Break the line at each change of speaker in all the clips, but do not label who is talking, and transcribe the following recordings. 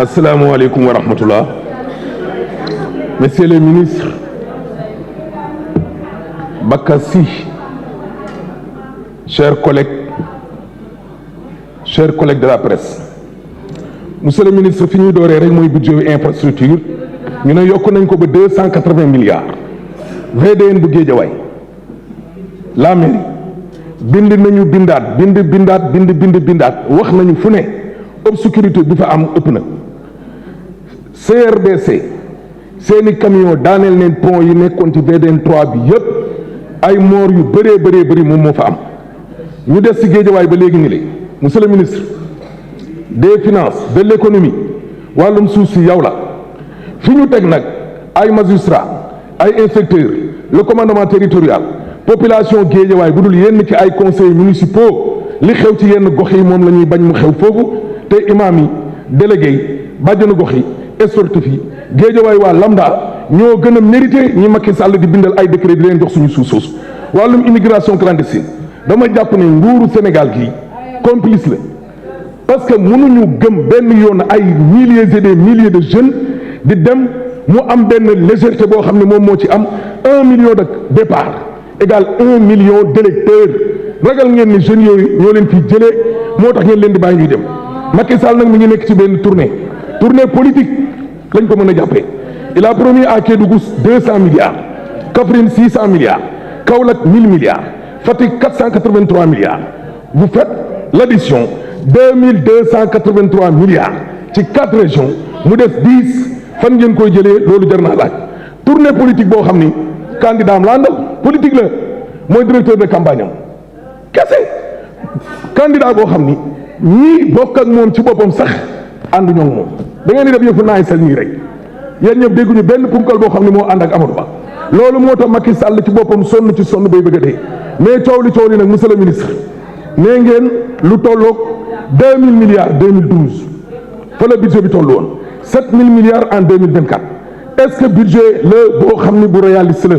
Assalamu alaikum wa rahmatullah. Messieurs les ministres, Bakassi, chers collègues de la presse. Monsieur le ministre, fini d'oré rek moy budget infrastructure, ñu ne yokk nañ ko ba 280 milliards. VDN bu Guédiawaye. La mairie bind nañu bindaat wax nañu fu ne obscurité bi fa am ëpp na. CRDC seeni camion daaneel neen pont yi nekkoon ci VDN 3 bi yëpp ay moor yu bëree moom moo fa am ñu des ci Guédiawaye ba léegi ni lé monsieur le ministre des finances de l'économie wàllum suuf si yow la fi ñu teg nag ay magistrats ay inspecteurs le commandement territorial population Guédiawaye bu dul yenn ci ay conseils municipaux li xew ci yenn gox yi moom la ñuy bañ mu xew foofu te imam yi délégué yi bàjjanu gox yi sportif yi Guédiawaye waa lambda ñoo gën a mérité ñi Macky Sall di bindal ay décret di leen jox suñu suuf soosu wàllum immigration clandestine dama jàpp ne nguuru Sénégal gii complice la parce que mënuñu gëm benn yoon ay milliers et des milliers de jeunes di dem mu am benn légèreté boo xam ne moom moo ci am 1 million de départ égal 1 million d'électeurs ragal ngeen ni jeunes yooyu ñoo leen fi jëlee moo tax ngeen leen di bàyyi ñuy dem Macky Sall nag mi ngi nekk ci benn tournée politique lañ ko mën a jàppee il a promis à Kédougou 200 milliards Kaffrine 600 milliards Kaolack 1000 milliards Fatick 483 milliards vous faites l'addition 2283 milliards ci 4 régions mu def 10 fan ngeen koy jëlee loolu jar naa laaj tournée politique boo xam ni candidat am la àndal politique la mooy directeur de campagne am kese candidat boo xam ni ñii bokk ak moom ci boppam sax ànduñoo ak moom da ngeen di def yëfu naay sal nii rek yéen ñëpp dégguñu benn punkal boo xam ne moo ànd ak Amadou Ba loolu moo tax Macky Sall ci boppam sonn bay bëgg a dee mais coow li nag monsieur le ministre nee ngeen lu tolloog 2000 milliards 2012 fa la budget bi toll woon 7000 milliards en 2024 est-ce que budget la boo xam ne bu réaliste la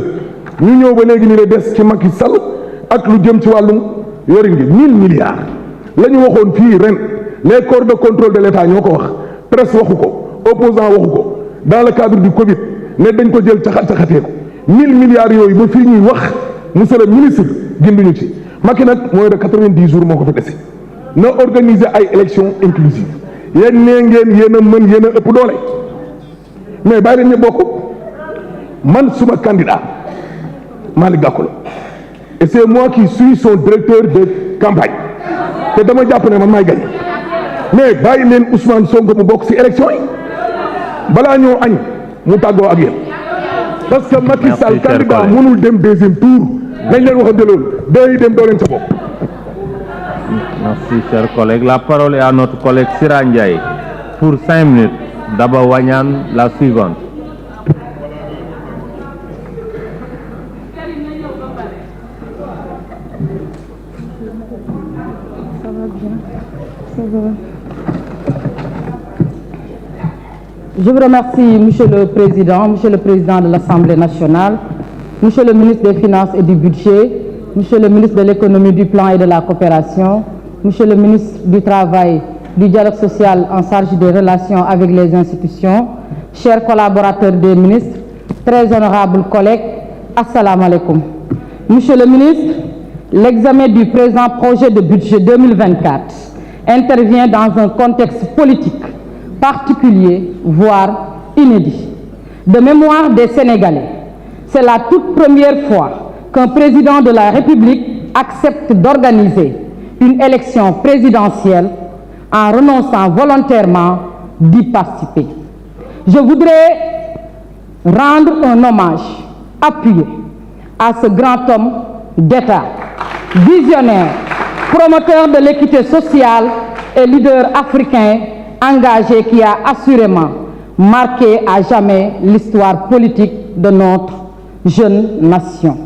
ñu ñëw ba léegi ni la des ci Macky Sall ak lu jëm ci wàllum yorin gi 1000 milliards la ñu waxoon fii ren les corps de contrôle de l'État ñoo ko wax presse waxu ko opposant waxu ko dans le cadre du Covid ne dañ ko jël caxatee ko 1000 milliards yooyu ba fii ñuy wax monsieur le ministre ginduñu ci Macky nag mooy de 90 jours moo ko fi dese na organiser ay élections inclusives yéen nee ngeen yéen a mën yéen a ëpp doole mais bàyyi leen ñu bokk man suma candidat Malick Gakou la et c'est moi qui suis son directeur de campagne te dama jàpp ne man maay gagné mais bàyyi leen Ousmane Sonko mu bokk ci élection yi balaa ñoo añ mu tàggoo ak yéen parce que Macky Sall candidat mënul dem deuxième tour nañ leen waxante loolu day dem doo leen sa bopp.
Merci, chers collègues. La parole est à notre collègue Sira Ndiaye pour 5 minutes. Daba Wanyan, la suivante.
Ça va bien. Ça va. Je vous remercie, Monsieur le Président de l'Assemblée nationale, Monsieur le ministre des Finances et du Budget, Monsieur le ministre de l'Économie, du Plan et de la Coopération, Monsieur le ministre du Travail, du Dialogue social en charge des relations avec les institutions, chers collaborateurs des ministres, très honorables collègues, assalamu alaikum. Monsieur le ministre, l'examen du présent projet de budget 2024 intervient dans un contexte politique particulier, voire inédit. De mémoire des Sénégalais, c'est la toute première fois qu'un président de la République accepte d'organiser une élection présidentielle en renonçant volontairement d'y participer. Je voudrais rendre un hommage appuyé à ce grand homme d'État, visionnaire, promoteur de l'équité sociale et leader africain engagé qui a assurément marqué à jamais l'histoire politique de notre jeune nation.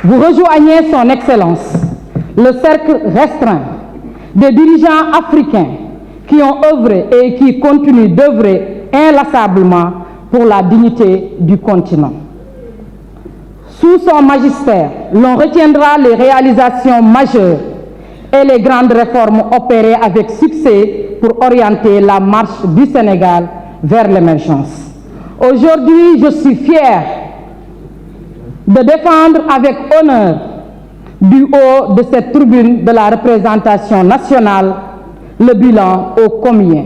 Vous rejoignez son Excellence, le cercle restreint des dirigeants africains qui ont œuvré et qui continuent d'œuvrer inlassablement pour la dignité du continent. Sous son magistère, l'on retiendra les réalisations majeures et les grandes réformes opérées avec succès pour orienter la marche du Sénégal vers l'émergence. Aujourd'hui, je suis fier de défendre avec honneur du haut de cette tribune de la représentation nationale le bilan ô combien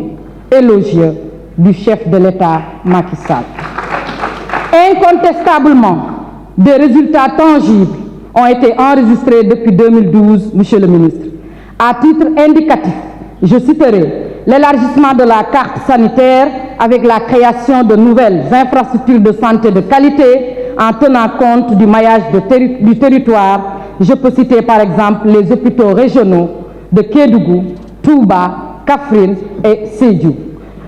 élogieux du chef de l'État Macky Sall. Incontestablement, des résultats tangibles ont été enregistrés depuis 2012, Monsieur le ministre. À titre indicatif, je citerai l'élargissement de la carte sanitaire avec la création de nouvelles infrastructures de santé de qualité en tenant compte du maillage du territoire. Je peux citer par exemple les hôpitaux régionaux de Kédougou, Touba, Kaffrine et Sédhiou.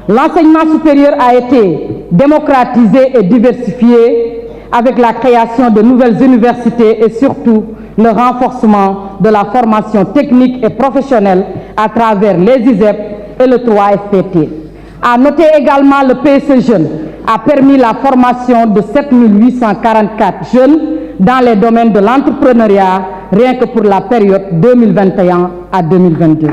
L'enseignement supérieur a été démocratisé et diversifié avec la création de nouvelles universités et surtout le renforcement de la formation technique et professionnelle à travers les ISEP et le 3FPT. À noter également le PSE Jeunes a permis la formation de 7 844 jeunes dans les domaines de l'entrepreneuriat, rien que pour la période 2021 à 2022.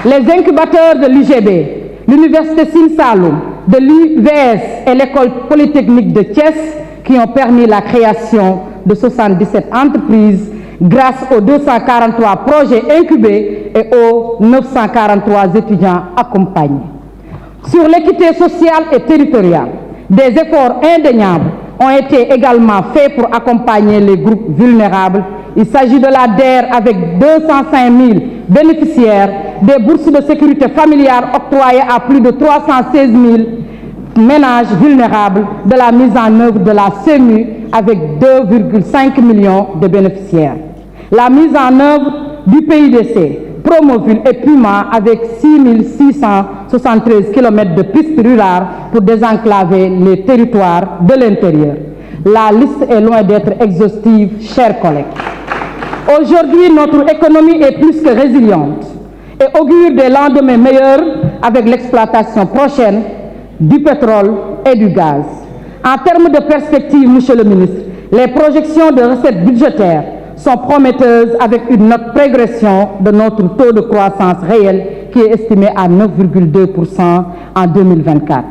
Les incubateurs de l'UGB, l'Université Sine Saloum, de l'UVS et l'École polytechnique de Thiès, qui ont permis la création de 77 entreprises grâce aux 243 projets incubés et aux 943 étudiants accompagnés. Sur l'équité sociale et territoriale, des efforts indéniables ont été également faits pour accompagner les groupes vulnérables. Il s'agit de la DER avec 205 000 bénéficiaires, des bourses de sécurité familiale octroyées à plus de 316 000 ménages vulnérables, de la mise en œuvre de la CEMU avec 2,5 millions de bénéficiaires. La mise en œuvre du PIDC, Promoville et Puma avec 6 673 km de pistes rurales pour désenclaver les territoires de l'intérieur. La liste est loin d'être exhaustive, chers collègues. Aujourd'hui, notre économie est plus que résiliente et augure des lendemains meilleurs avec l'exploitation prochaine du pétrole et du gaz. En termes de perspective, Monsieur le ministre, les projections de recettes budgétaires sont prometteuses avec une nette progression de notre taux de croissance réel qui est estimé à 9,2% en 2024.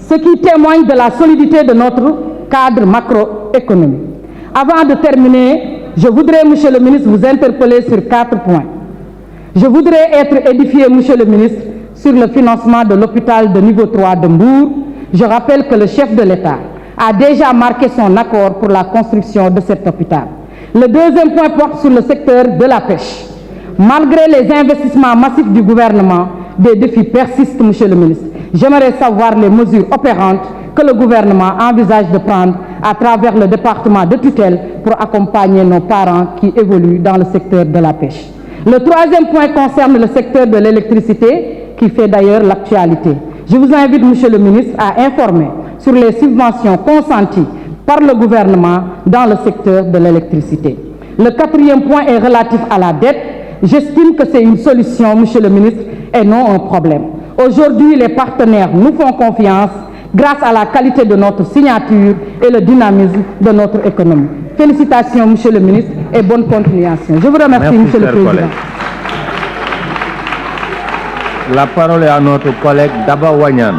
Ce qui témoigne de la solidité de notre cadre macroéconomique. Avant de terminer, je voudrais, Monsieur le ministre, vous interpeller sur 4 points. Je voudrais être édifié, Monsieur le ministre, sur le financement de l'hôpital de niveau 3 de Mbour. Je rappelle que le chef de l'État a déjà marqué son accord pour la construction de cet hôpital. Le deuxième point porte sur le secteur de la pêche. Malgré les investissements massifs du gouvernement, des défis persistent, Monsieur le ministre. J'aimerais savoir les mesures opérantes que le gouvernement envisage de prendre à travers le département de tutelle pour accompagner nos parents qui évoluent dans le secteur de la pêche. Le troisième point concerne le secteur de l'électricité, qui fait d'ailleurs l'actualité. Je vous invite, Monsieur le ministre, à informer sur les subventions consenties par le gouvernement dans le secteur de l'électricité. Le quatrième point est relatif à la dette. J'estime que c'est une solution, Monsieur le ministre, et non un problème. Aujourd'hui, les partenaires nous font confiance grâce à la qualité de notre signature et le dynamisme de notre économie. Félicitations, Monsieur le ministre, et bonne continuation. Je vous remercie,
Merci,
Monsieur le Président.
collègue. La parole est à notre collègue Daba Wanyan.